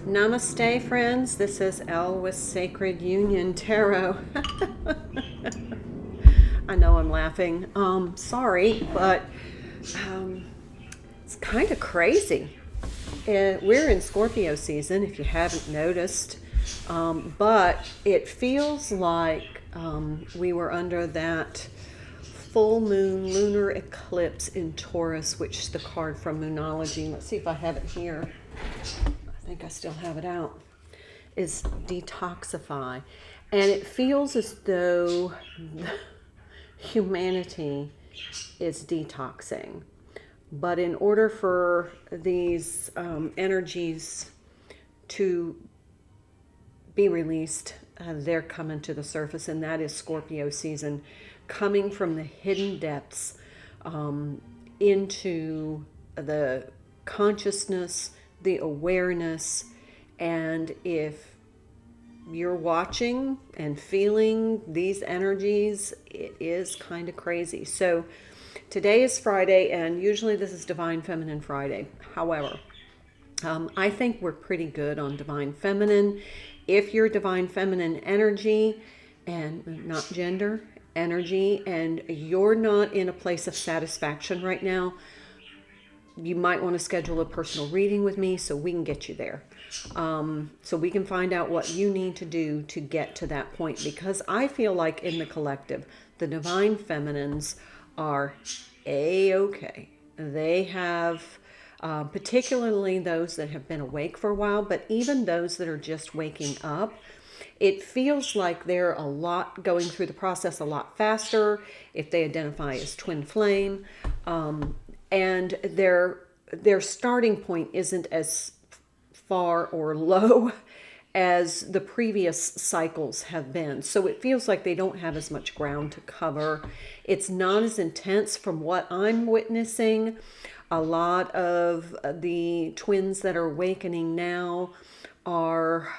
Namaste, friends. This is Elle with Sacred Union Tarot. I know I'm laughing. Sorry, but it's kind of crazy. We're in Scorpio season, if you haven't noticed, but it feels like we were under that full moon lunar eclipse in Taurus, which is the card from Moonology. Let's see if I have it here. I think I still have it out, is detoxify. And it feels as though humanity is detoxing. But in order for these energies to be released, they're coming to the surface, and that is Scorpio season, coming from the hidden depths into the consciousness, the awareness. And if you're watching and feeling these energies, it is kind of crazy. So today is Friday, and usually this is Divine Feminine Friday. However, I think we're pretty good on Divine Feminine. If you're Divine Feminine energy, and not gender, energy, and you're not in a place of satisfaction right now, you might want to schedule a personal reading with me so we can get you there. So we can find out what you need to do to get to that point, because I feel like in the collective, the Divine Feminines are A-okay. They have, particularly those that have been awake for a while, but even those that are just waking up, it feels like they're a lot going through the process a lot faster if they identify as twin flame. And their starting point isn't as far or low as the previous cycles have been. So it feels like they don't have as much ground to cover. It's not as intense from what I'm witnessing. A lot of the twins that are awakening now are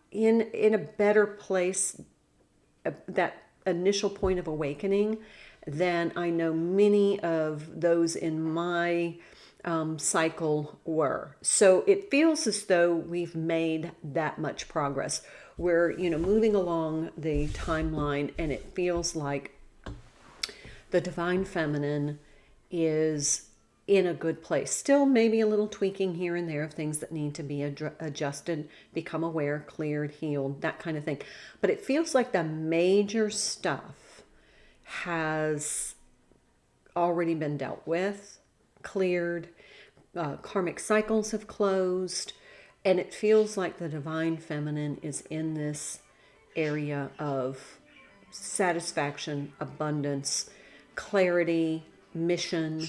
in a better place, that initial point of awakening, than I know many of those in my cycle were. So it feels as though we've made that much progress. We're, moving along the timeline, and it feels like the Divine Feminine is in a good place. Still maybe a little tweaking here and there of things that need to be adjusted, become aware, cleared, healed, that kind of thing. But it feels like the major stuff has already been dealt with, cleared, karmic cycles have closed, and it feels like the Divine Feminine is in this area of satisfaction, abundance, clarity, mission,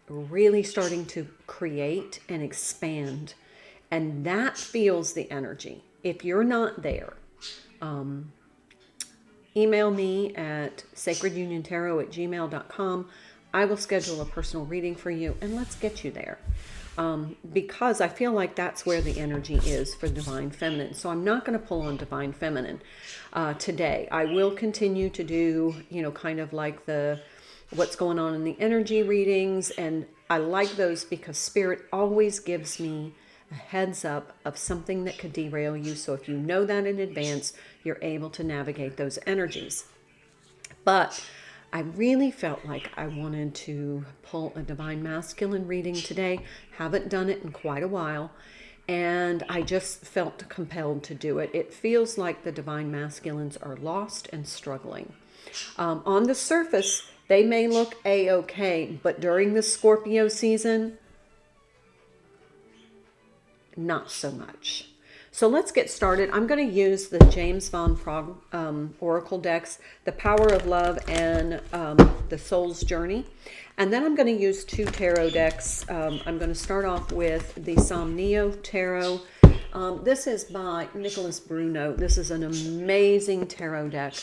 really starting to create and expand. And that feels the energy. If you're not there, email me at sacreduniontarot@gmail.com. I will schedule a personal reading for you, and let's get you there. Because I feel like that's where the energy is for Divine Feminine. So I'm not going to pull on Divine Feminine today. I will continue to do, kind of like what's going on in the energy readings. And I like those because Spirit always gives me a heads up of something that could derail you. So if you know that in advance, you're able to navigate those energies. But I really felt like I wanted to pull a Divine Masculine reading today. Haven't done it in quite a while, and I just felt compelled to do it. It feels like the Divine Masculines are lost and struggling. On the surface, they may look A-okay, but during the Scorpio season, not so much. So let's get started. I'm going to use the James Von Praagh Oracle decks, the Power of Love and the Soul's Journey. And then I'm going to use two tarot decks. I'm going to start off with the Somnio Tarot. This is by Nicholas Bruno. This is an amazing tarot deck.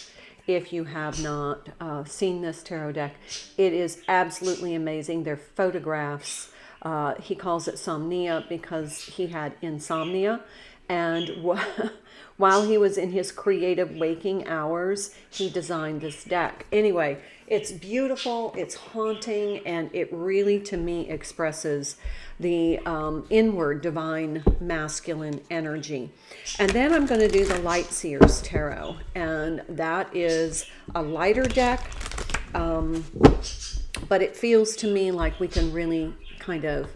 If you have not seen this tarot deck, it is absolutely amazing. They're photographs. He calls it Somnia because he had insomnia. And while he was in his creative waking hours, he designed this deck. Anyway, it's beautiful, it's haunting, and it really, to me, expresses the inward divine masculine energy. And then I'm going to do the Light Seers Tarot, and that is a lighter deck, but it feels to me like we can really kind of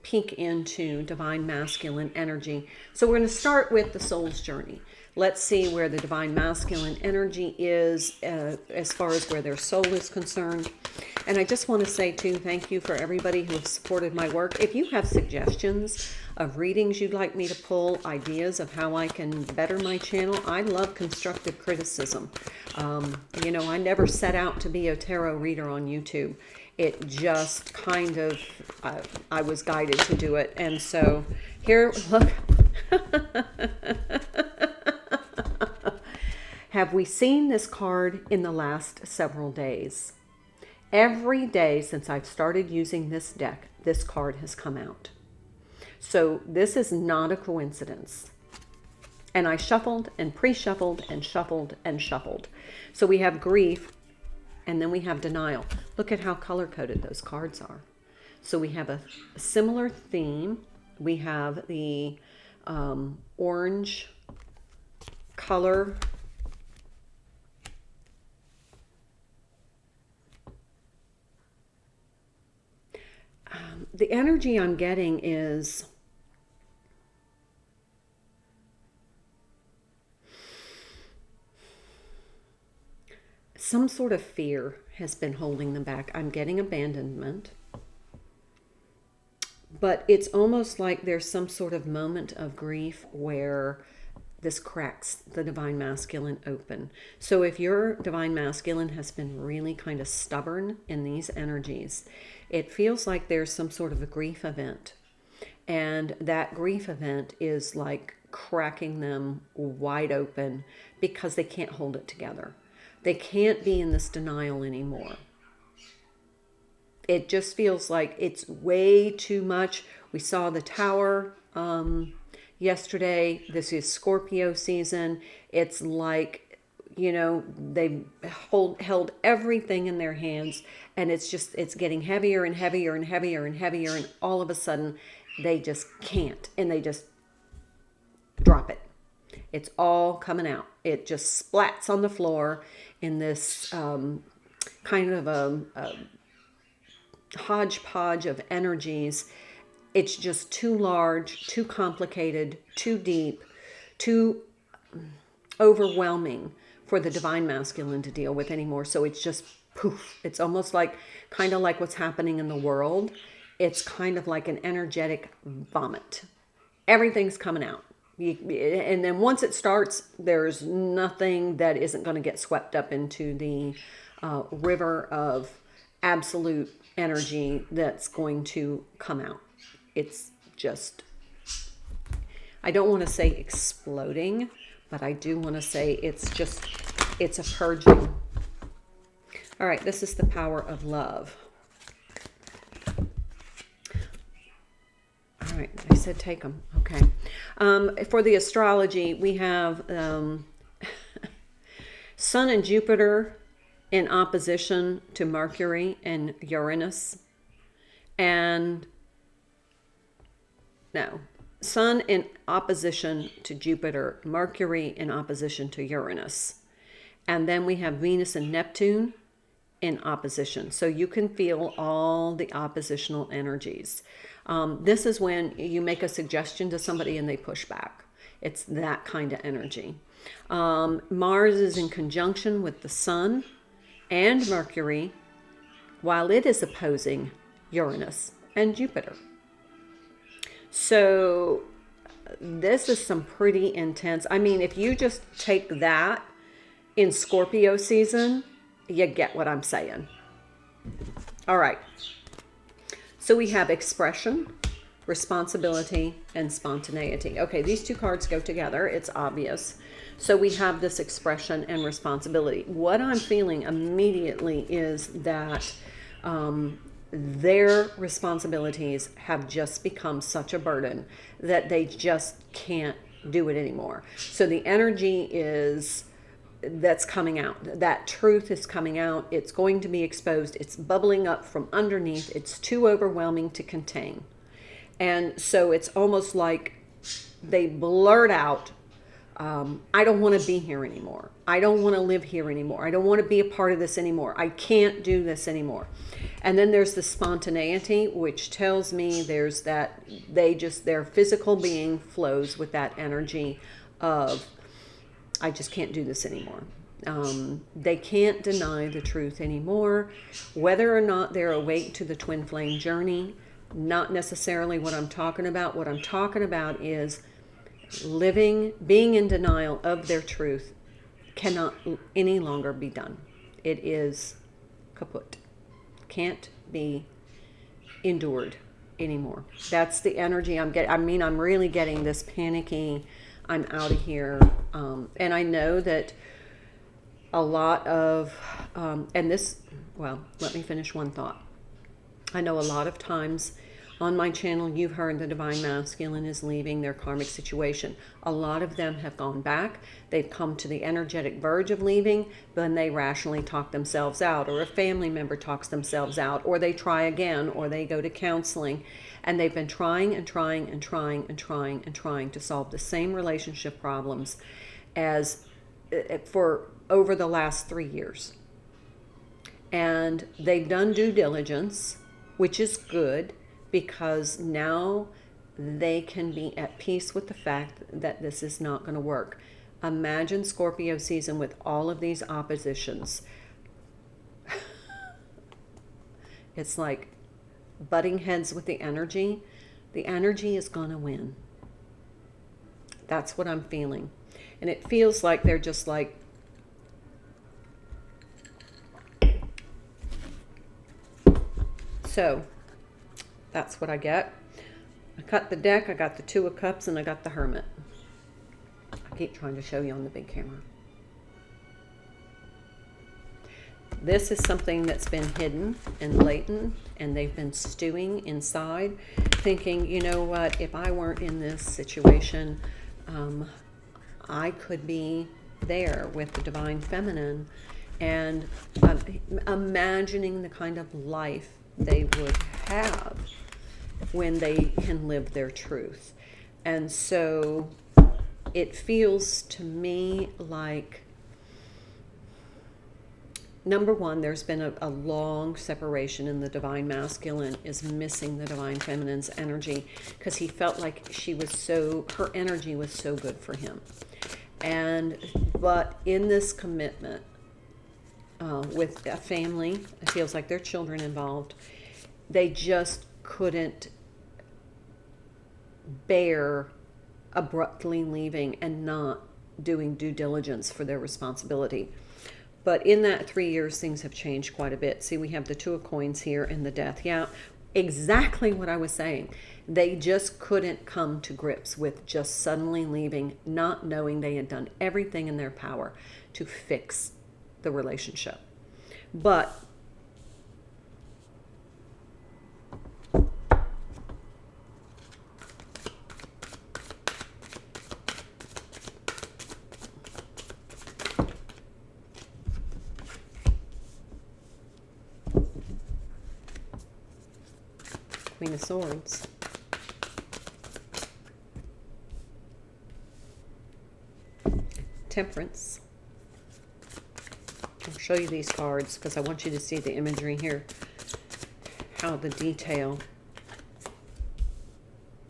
peek into divine masculine energy. So we're going to start with the soul's journey. Let's see where the divine masculine energy is as far as where their soul is concerned. And I just want to say too, thank you for everybody who has supported my work. If you have suggestions of readings you'd like me to pull, ideas of how I can better my channel, I love constructive criticism. You know, I never set out to be a tarot reader on YouTube. It just kind of, I was guided to do it. And so here, look. Have we seen this card in the last several days? Every day since I've started using this deck, this card has come out. So this is not a coincidence. And I shuffled and pre-shuffled and shuffled and shuffled. So we have grief, and then we have denial. Look at how color-coded those cards are. So we have a similar theme. We have the orange color. The energy I'm getting is some sort of fear has been holding them back. I'm getting abandonment. But it's almost like there's some sort of moment of grief where this cracks the divine masculine open. So if your divine masculine has been really kind of stubborn in these energies, it feels like there's some sort of a grief event. And that grief event is like cracking them wide open because they can't hold it together. They can't be in this denial anymore. It just feels like it's way too much. We saw the Tower yesterday. This is Scorpio season. It's like, you know, they held everything in their hands, and it's getting heavier and heavier and heavier and heavier, and all of a sudden they just can't, and they just drop it. It's all coming out. It just splats on the floor in this kind of a hodgepodge of energies. It's just too large, too complicated, too deep, too overwhelming for the divine masculine to deal with anymore. So it's just poof. It's almost like kind of like what's happening in the world. It's kind of like an energetic vomit. Everything's coming out. And then once it starts, there's nothing that isn't going to get swept up into the river of absolute energy that's going to come out. It's just, I don't want to say exploding, but I do want to say it's a purging. All right, this is the power of love. All right, I said take them. Okay. For the astrology, we have Sun and Jupiter in opposition to Mercury and Uranus. And no, Sun in opposition to Jupiter, Mercury in opposition to Uranus. And then we have Venus and Neptune in opposition. So you can feel all the oppositional energies. This is when you make a suggestion to somebody and they push back. It's that kind of energy. Mars is in conjunction with the Sun and Mercury, while it is opposing Uranus and Jupiter. So this is some pretty intense. I mean, if you just take that in Scorpio season, you get what I'm saying. All right. So we have expression, responsibility, and spontaneity. Okay, these two cards go together. It's obvious. So we have this expression and responsibility. What I'm feeling immediately is that their responsibilities have just become such a burden that they just can't do it anymore. So the energy is that's coming out. That truth is coming out. It's going to be exposed. It's bubbling up from underneath. It's too overwhelming to contain. And so it's almost like they blurt out, I don't want to be here anymore. I don't want to live here anymore. I don't want to be a part of this anymore. I can't do this anymore. And then there's the spontaneity, which tells me there's that their physical being flows with that energy of, I just can't do this anymore. They can't deny the truth anymore, whether or not they're awake to the twin flame journey. Not necessarily what I'm talking about. What I'm talking about is being in denial of their truth cannot any longer be done. It is kaput. Can't be endured anymore. That's the energy I'm getting. I mean, I'm really getting this panicky, I'm out of here. And I know that a lot of, let me finish one thought. I know a lot of times on my channel, you've heard the Divine Masculine is leaving their karmic situation. A lot of them have gone back. They've come to the energetic verge of leaving, but then they rationally talk themselves out, or a family member talks themselves out, or they try again, or they go to counseling. And they've been trying and trying and trying and trying and trying to solve the same relationship problems as for over the last 3 years. And they've done due diligence, which is good, because now they can be at peace with the fact that this is not going to work. Imagine Scorpio season with all of these oppositions. It's like butting heads with the energy. The energy is going to win. That's what I'm feeling. And it feels like they're just like, so that's what I get. I cut the deck. I got the Two of Cups and I got the Hermit. I keep trying to show you on the big camera. This is something that's been hidden and latent, and they've been stewing inside, thinking, you know what, if I weren't in this situation, I could be there with the Divine Feminine, and imagining the kind of life they would have when they can live their truth. And so it feels to me like, number one, there's been a long separation, and the Divine Masculine is missing the Divine Feminine's energy because he felt like her energy was so good for him. But in this commitment with a family, it feels like there are children involved, they just couldn't bear abruptly leaving and not doing due diligence for their responsibility. But in that 3 years, things have changed quite a bit. See, we have the Two of Coins here and the Death. Yeah, exactly what I was saying. They just couldn't come to grips with just suddenly leaving, not knowing they had done everything in their power to fix the relationship. But Queen of Swords. Temperance. I'll show you these cards because I want you to see the imagery here. How the detail.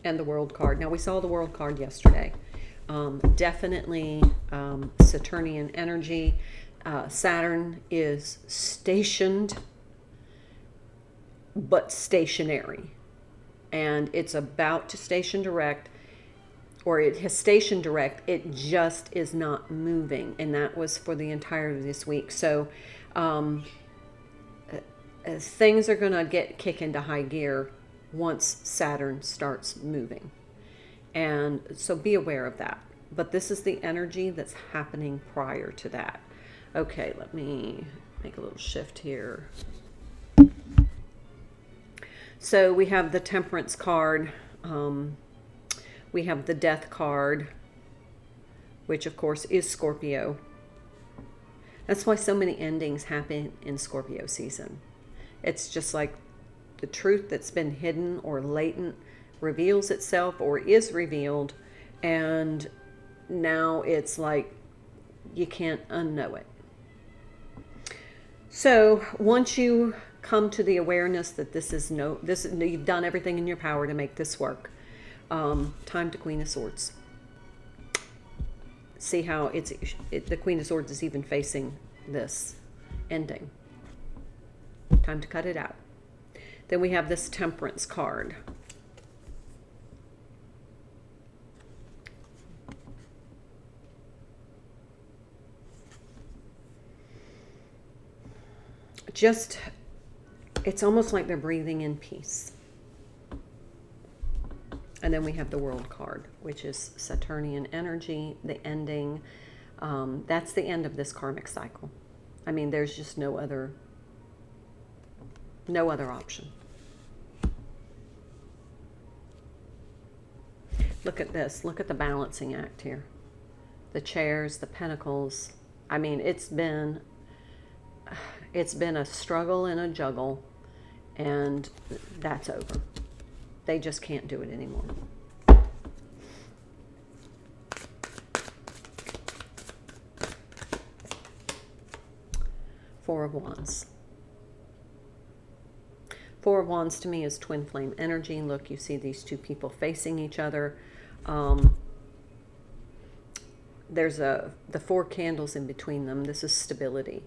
And the World card. Now we saw the World card yesterday. Definitely Saturnian energy. Saturn is stationed but stationary. And it's about to station direct, or it has stationed direct, it just is not moving. And that was for the entirety of this week. So things are going to kick into high gear once Saturn starts moving. And so be aware of that. But this is the energy that's happening prior to that. Okay, let me make a little shift here. So we have the Temperance card, we have the Death card, which of course is Scorpio. That's why so many endings happen in Scorpio season. It's just like the truth that's been hidden or latent reveals itself or is revealed, and now it's like you can't unknow it. So once you come to the awareness that you've done everything in your power to make this work, time to Queen of Swords. See how the Queen of Swords is even facing this ending. Time to cut it out. Then we have this Temperance card. It's almost like they're breathing in peace. And then we have the World card, which is Saturnian energy, the ending. That's the end of this karmic cycle. I mean, there's just no other option. Look at this. Look at the balancing act here. The chairs, the pentacles. I mean, it's been a struggle and a juggle, and that's over. They just can't do it anymore. Four of Wands. Four of Wands to me is twin flame energy. Look, you see these two people facing each other. There's the four candles in between them. This is stability.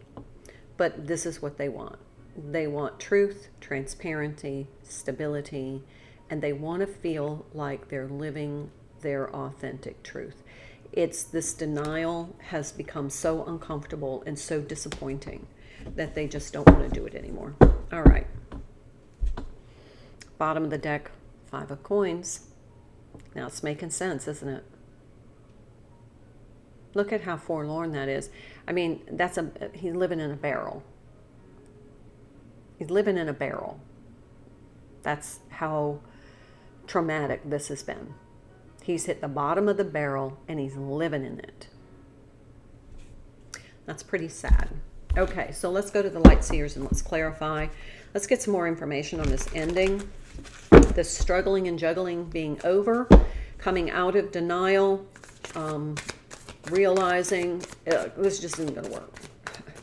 But this is what they want. They want truth, transparency, stability, and they want to feel like they're living their authentic truth. This denial has become so uncomfortable and so disappointing that they just don't want to do it anymore. All right. Bottom of the deck, Five of Coins. Now it's making sense, isn't it? Look at how forlorn that is. I mean, he's living in a barrel. He's living in a barrel. That's how traumatic this has been. He's hit the bottom of the barrel and he's living in it. That's pretty sad. Okay, so let's go to the light seers and let's clarify. Let's get some more information on this ending. The struggling and juggling being over, coming out of denial, realizing this just isn't going to work.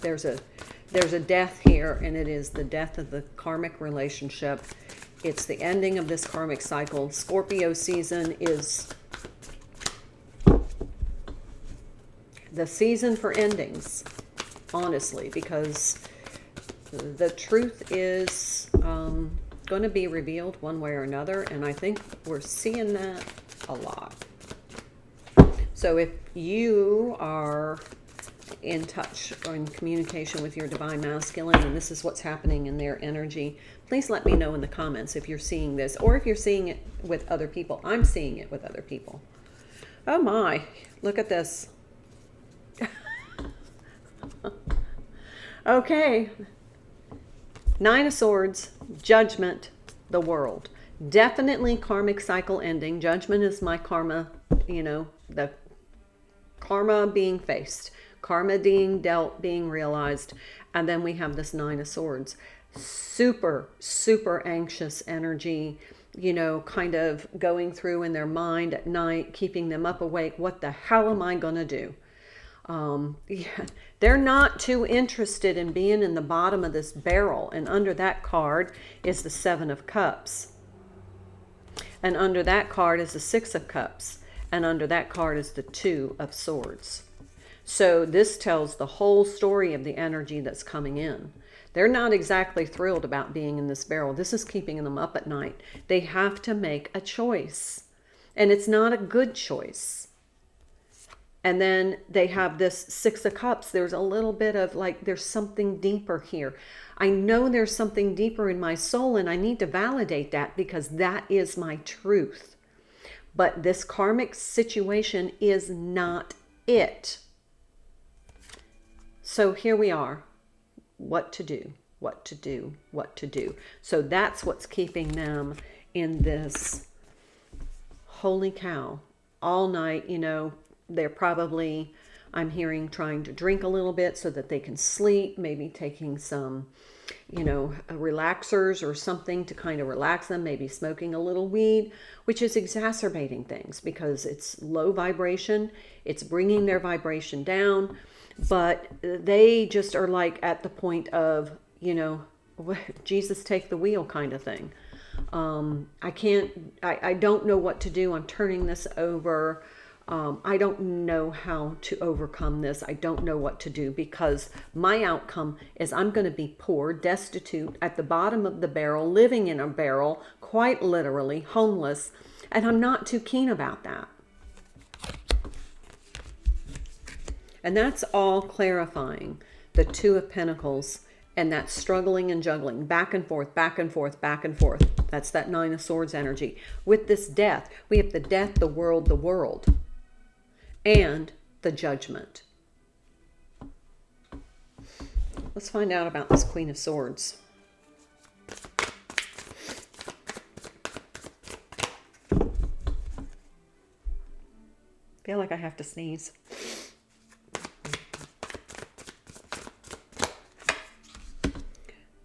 There's a death here, and it is the death of the karmic relationship. It's the ending of this karmic cycle. Scorpio season is the season for endings, honestly, because the truth is going to be revealed one way or another, and I think we're seeing that a lot. So if you are in touch or in communication with your divine masculine and this is what's happening in their energy, please let me know in the comments if you're seeing this or if you're seeing it with other people. I'm seeing it with other people. Oh my, look at this. Okay. Nine of Swords, Judgment, the World. Definitely karmic cycle ending. Judgment is my karma, the karma being faced, karma being dealt, being realized. And then we have this Nine of Swords. Super, super anxious energy, kind of going through in their mind at night, keeping them up awake. What the hell am I going to do? They're not too interested in being in the bottom of this barrel. And under that card is the Seven of Cups. And under that card is the Six of Cups. And under that card is the Two of Swords. So this tells the whole story of the energy that's coming in. They're not exactly thrilled about being in this barrel. This is keeping them up at night. They have to make a choice. And it's not a good choice. And then they have this Six of Cups. There's a little bit of there's something deeper here. I know there's something deeper in my soul, and I need to validate that because that is my truth. But this karmic situation is not it. So here we are. What to do, what to do, what to do. So that's what's keeping them in this, holy cow, all night, they're probably, I'm hearing, trying to drink a little bit so that they can sleep, maybe taking some, relaxers or something to kind of relax them, maybe smoking a little weed, which is exacerbating things because it's low vibration. It's bringing their vibration down, but they just are like at the point of, Jesus take the wheel kind of thing. I don't know what to do. I'm turning this over. I don't know how to overcome this. I don't know what to do because my outcome is I'm going to be poor, destitute, at the bottom of the barrel, living in a barrel, quite literally, homeless, and I'm not too keen about that. And that's all clarifying the Two of Pentacles and that struggling and juggling, back and forth, back and forth, back and forth. That's that Nine of Swords energy. With this death, we have the death, the world, and the Judgment. Let's find out about this Queen of Swords. I feel like I have to sneeze.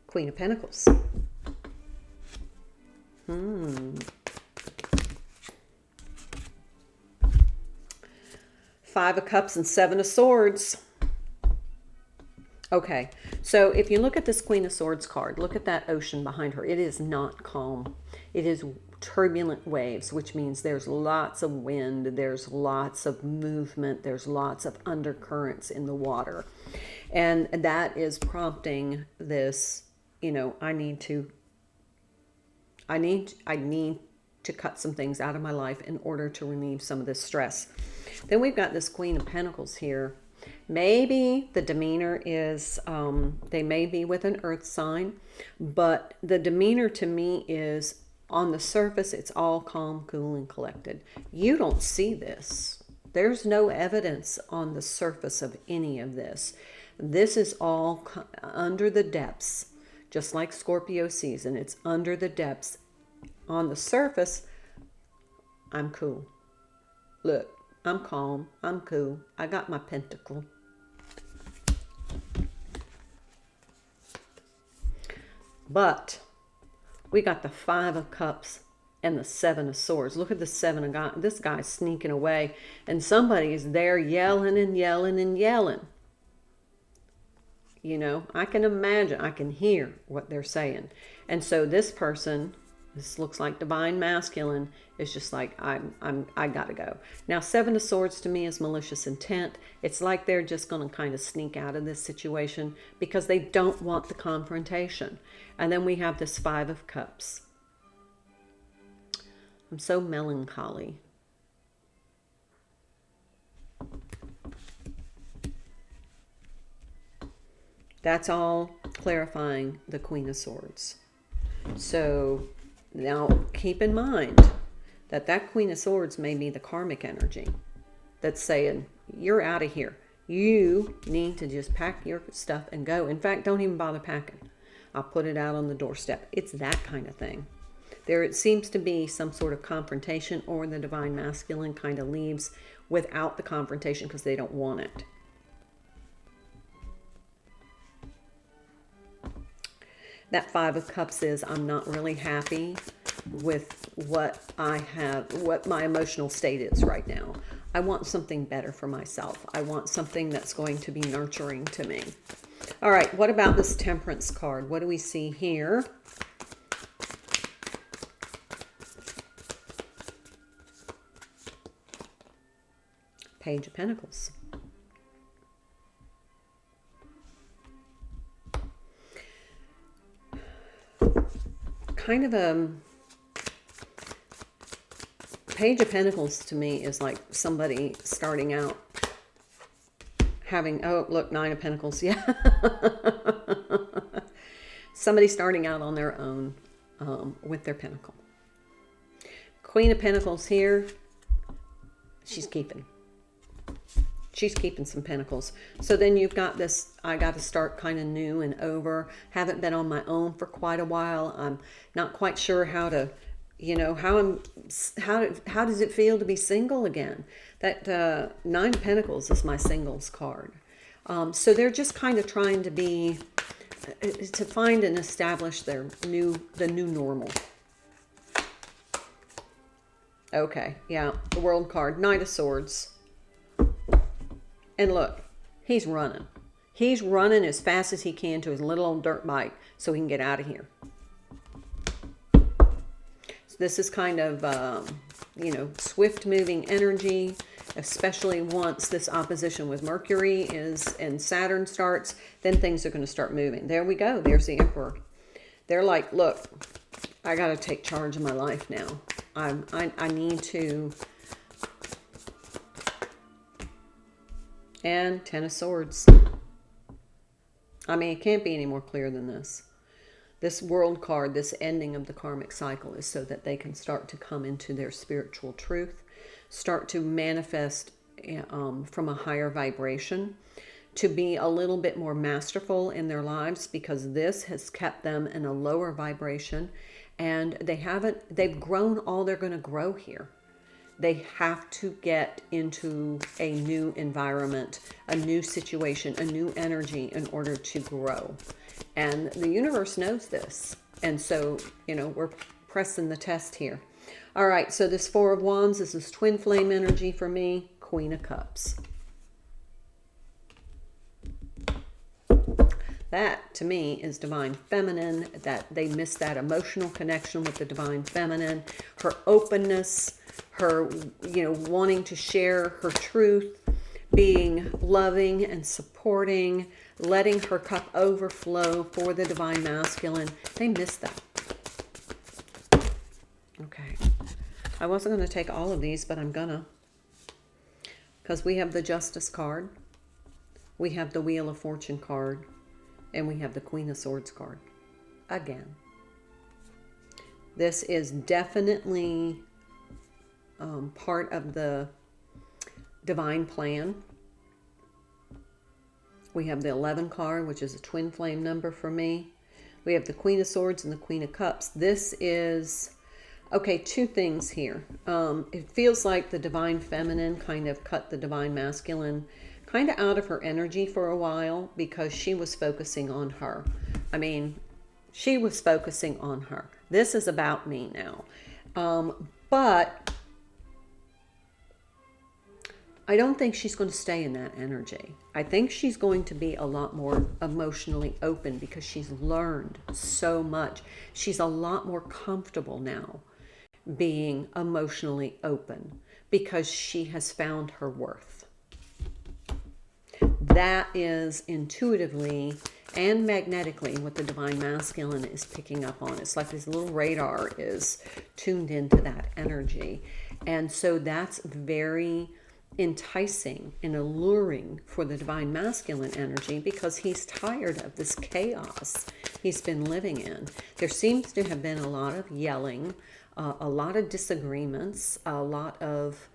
Queen of Pentacles. Five of Cups and Seven of Swords. Okay, so if you look at this Queen of Swords card, look at that ocean behind her. It is not calm. It is turbulent waves, which means there's lots of wind, there's lots of movement, there's lots of undercurrents in the water. And that is prompting this, I need to cut some things out of my life in order to relieve some of this stress. Then we've got this Queen of Pentacles here. Maybe the demeanor is, they may be with an earth sign, but the demeanor to me is, on the surface, it's all calm, cool, and collected. You don't see this. There's no evidence on the surface of any of this. This is all under the depths, just like Scorpio season. It's under the depths. On the surface, I'm cool. Look, I'm calm. I'm cool. I got my pentacle. But we got the Five of Cups and the Seven of Swords. Look at the Seven of God. This guy's sneaking away, and somebody's there yelling and yelling and yelling. I can imagine, I can hear what they're saying. And so this person, this looks like Divine Masculine, is just like, I gotta go. Now, Seven of Swords to me is malicious intent. It's like they're just gonna kind of sneak out of this situation because they don't want the confrontation. And then we have this Five of Cups. I'm so melancholy. That's all clarifying the Queen of Swords. So now keep in mind that that Queen of Swords may be the karmic energy that's saying, you're out of here. You need to just pack your stuff and go. In fact, don't even bother packing. I'll put it out on the doorstep. It's that kind of thing. There it seems to be some sort of confrontation, or the Divine Masculine kind of leaves without the confrontation because they don't want it. That Five of Cups is, I'm not really happy with what I have, what my emotional state is right now. I want something better for myself. I want something that's going to be nurturing to me. All right, what about this Temperance card? What do we see here? Page of Pentacles. Kind of a Page of Pentacles to me is like somebody starting out having, oh, look, Nine of Pentacles. Yeah. Somebody starting out on their own with their pentacle. Queen of Pentacles here. She's keeping some pentacles. So then you've got this, I got to start kind of new and over. Haven't been on my own for quite a while. I'm not quite sure how to, how does it feel to be single again? That Nine of Pentacles is my singles card. So they're just kind of trying to find and establish the new normal. Okay, yeah, the World card, Knight of Swords. And look, he's running. He's running as fast as he can to his little old dirt bike so he can get out of here. So this is kind of, swift moving energy, especially once this opposition with Mercury and Saturn starts, then things are going to start moving. There we go. There's the Emperor. They're like, look, I got to take charge of my life now. I need to. And Ten of Swords. I mean, it can't be any more clear than this. This World card, this ending of the karmic cycle, is so that they can start to come into their spiritual truth, start to manifest from a higher vibration, to be a little bit more masterful in their lives, because this has kept them in a lower vibration, and they've grown all they're going to grow here. They have to get into a new environment, a new situation, a new energy in order to grow. And the universe knows this. And so, we're pressing the test here. All right, so this Four of Wands, this is twin flame energy for me, Queen of Cups. That, to me, is divine feminine, that they miss that emotional connection with the divine feminine, her openness, her, wanting to share her truth, being loving and supporting, letting her cup overflow for the divine masculine. They miss that. Okay. I wasn't going to take all of these, but I'm gonna. Because we have the Justice card, we have the Wheel of Fortune card, and we have the Queen of Swords card. Again. This is definitely part of the divine plan. We have the 11 card, which is a twin flame number for me. We have the Queen of Swords and the Queen of Cups. This is, okay, two things here. It feels like the divine feminine kind of cut the divine masculine kind of out of her energy for a while, because she was focusing on her. I mean, she was focusing on her. This is about me now. But I don't think she's going to stay in that energy. I think she's going to be a lot more emotionally open, because she's learned so much. She's a lot more comfortable now being emotionally open, because she has found her worth. That is intuitively and magnetically what the divine masculine is picking up on. It's like this little radar is tuned into that energy. And so that's very enticing and alluring for the divine masculine energy, because he's tired of this chaos he's been living in. There seems to have been a lot of yelling, a lot of disagreements, a lot of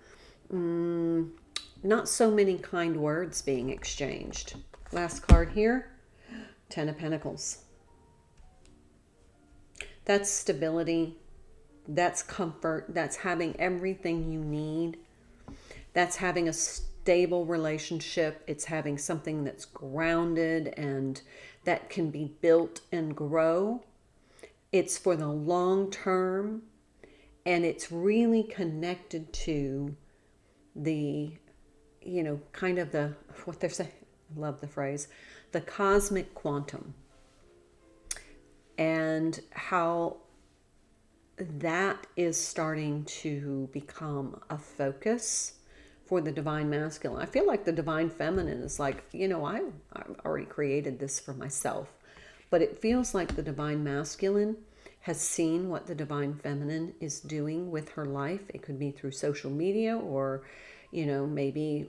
not so many kind words being exchanged. Last card here, Ten of Pentacles. That's stability, that's comfort, that's having everything you need. That's having a stable relationship. It's having something that's grounded and that can be built and grow. It's for the long term, and it's really connected to the, kind of the, what they're saying, I love the phrase, the cosmic quantum, and how that is starting to become a focus for the divine masculine. I feel like the divine feminine is like, I've already created this for myself. But it feels like the divine masculine has seen what the divine feminine is doing with her life. It could be through social media, or, maybe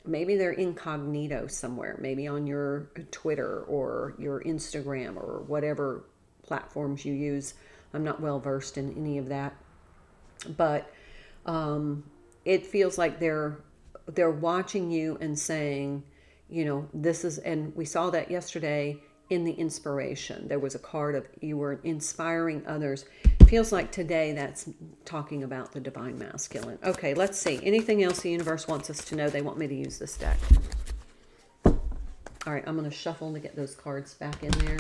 they're incognito somewhere, maybe on your Twitter or your Instagram or whatever platforms you use. I'm not well versed in any of that. But it feels like they're watching you and saying, this is, and we saw that yesterday in the inspiration. There was a card of you were inspiring others. It feels like today that's talking about the divine masculine. Okay, let's see. Anything else the universe wants us to know? They want me to use this deck. All right, I'm going to shuffle to get those cards back in there.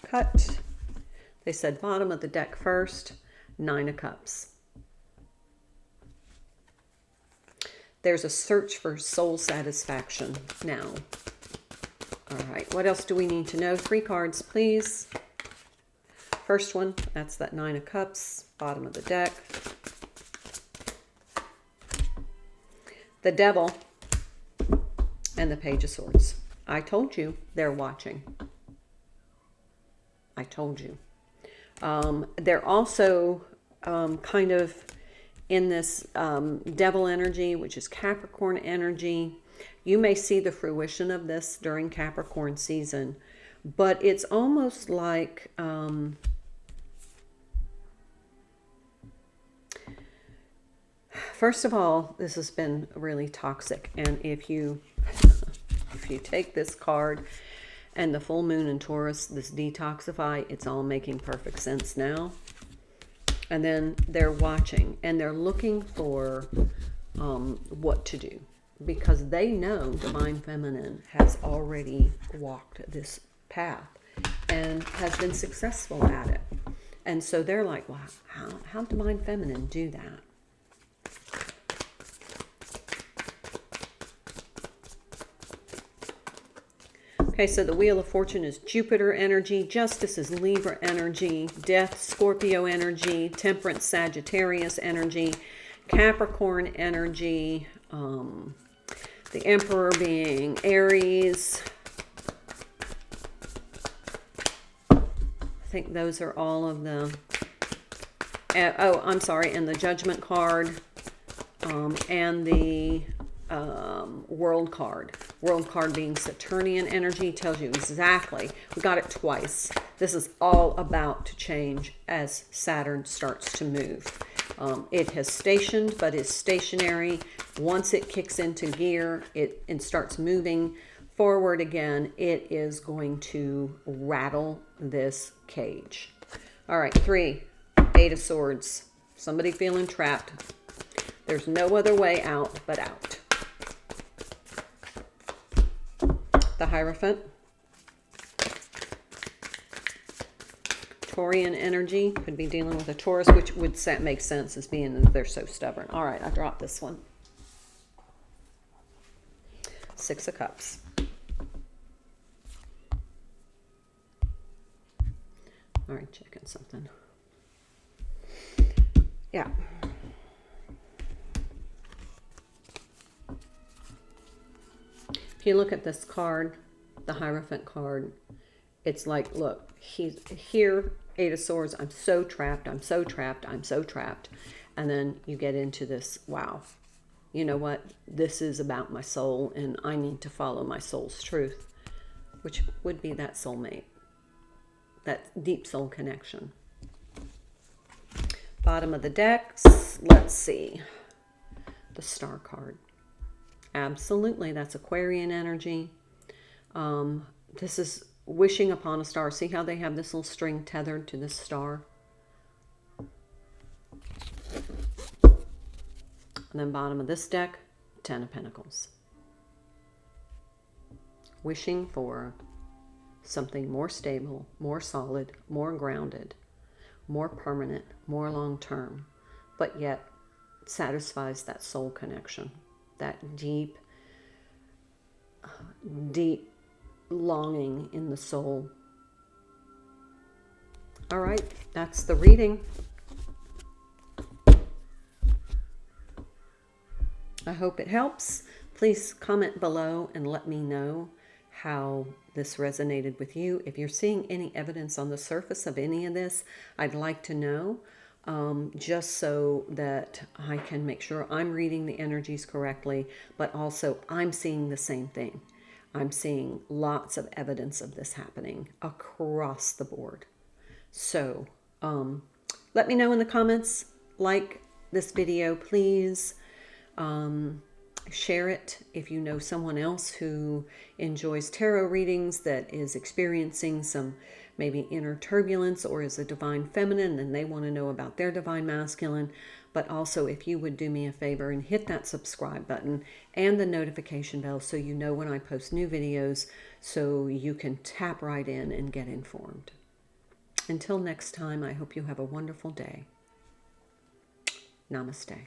Cut. They said bottom of the deck first. 9 of Cups. There's a search for soul satisfaction now. All right, what else do we need to know? 3 cards, please. First one, that's that 9 of Cups, bottom of the deck. The Devil and the Page of Swords. I told you they're watching. I told you. They're also kind of in this Devil energy, which is Capricorn energy. You may see the fruition of this during Capricorn season, but it's almost like first of all, this has been really toxic, and if you take this card and the full moon in Taurus, this detoxify, it's all making perfect sense now. And then they're watching and they're looking for what to do, because they know Divine Feminine has already walked this path and has been successful at it. And so they're like, well, how Divine Feminine do that? Okay, so the Wheel of Fortune is Jupiter energy, Justice is Libra energy, Death, Scorpio energy, Temperance, Sagittarius energy, Capricorn energy, the Emperor being Aries. I think those are all of the... oh, I'm sorry, and the Judgment card, and the World card. World card being Saturnian energy, tells you exactly. We got it twice. This is all about to change as Saturn starts to move. It has stationed, but is stationary. Once it kicks into gear, and starts moving forward again, it is going to rattle this cage. All right, 3, 8 of Swords. Somebody feeling trapped. There's no other way out but out. The Hierophant. Taurian energy, could be dealing with a Taurus, which would make sense as being that they're so stubborn. All right, I dropped this one. 6 of Cups. All right, checking something. Yeah. If you look at this card, the Hierophant card, it's like, look, he's here, 8 of Swords, I'm so trapped, I'm so trapped, I'm so trapped. And then you get into this, wow, you know what? This is about my soul, and I need to follow my soul's truth, which would be that soulmate, that deep soul connection. Bottom of the decks, let's see, the Star card. Absolutely, that's Aquarian energy. This is wishing upon a star. See how they have this little string tethered to this star? And then bottom of this deck, 10 of Pentacles. Wishing for something more stable, more solid, more grounded, more permanent, more long-term, but yet satisfies that soul connection, that deep, deep longing in the soul. All right, that's the reading. I hope it helps. Please comment below and let me know how this resonated with you. If you're seeing any evidence on the surface of any of this, I'd like to know, just so that I can make sure I'm reading the energies correctly, but also I'm seeing the same thing. I'm seeing lots of evidence of this happening across the board. So let me know in the comments. Like this video, please. Share it if you know someone else who enjoys tarot readings, that is experiencing some maybe inner turbulence or is a divine feminine and they want to know about their divine masculine. But also, if you would do me a favor and hit that subscribe button and the notification bell so you know when I post new videos, so you can tap right in and get informed. Until next time, I hope you have a wonderful day. Namaste.